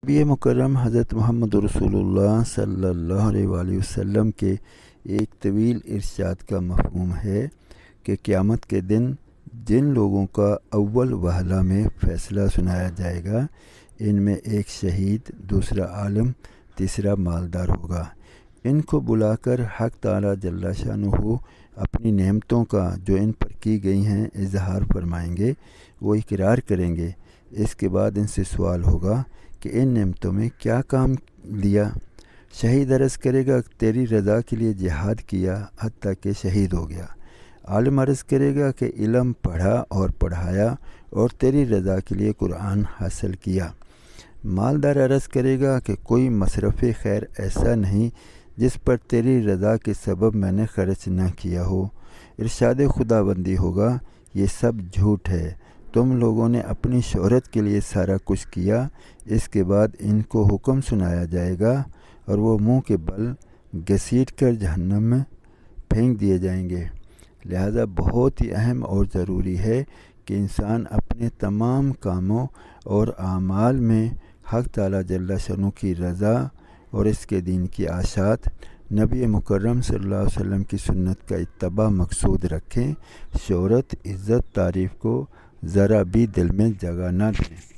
نبی مکرم حضرت محمد رسول اللہ صلی اللہ علیہ وآلہ وسلم کے ایک طویل ارشاد کا مفہوم ہے کہ قیامت کے دن جن لوگوں کا اول وہلہ میں فیصلہ سنایا جائے گا، ان میں ایک شہید، دوسرا عالم، تیسرا مالدار ہوگا۔ ان کو بلا کر حق تعالیٰ جل شانہ اپنی نعمتوں کا جو ان پر کی گئی ہیں اظہار فرمائیں گے، وہ اقرار کریں گے۔ اس کے بعد ان سے سوال ہوگا کہ ان نعمتوں میں کیا کام لیا؟ شہید عرض کرے گا تیری رضا کے لیے جہاد کیا حتیٰ کہ شہید ہو گیا۔ عالم عرض کرے گا کہ علم پڑھا اور پڑھایا اور تیری رضا کے لیے قرآن حاصل کیا۔ مالدار عرض کرے گا کہ کوئی مصرف خیر ایسا نہیں جس پر تیری رضا کے سبب میں نے خرچ نہ کیا ہو۔ ارشاد خداوندی ہوگا یہ سب جھوٹ ہے، تم لوگوں نے اپنی شہرت کے لیے سارا کچھ کیا۔ اس کے بعد ان کو حکم سنایا جائے گا اور وہ منہ کے بل گھسیٹ کر جہنم میں پھینک دیے جائیں گے۔ لہذا بہت ہی اہم اور ضروری ہے کہ انسان اپنے تمام کاموں اور اعمال میں حق تعالیٰ جل شانہ کی رضا اور اس کے دین کی اشاعت، نبی مکرم صلی اللہ علیہ وسلم کی سنت کا اتباع مقصود رکھیں۔ شہرت، عزت، تعریف کو ذرا بھی دل میں جگہ نہ دیں۔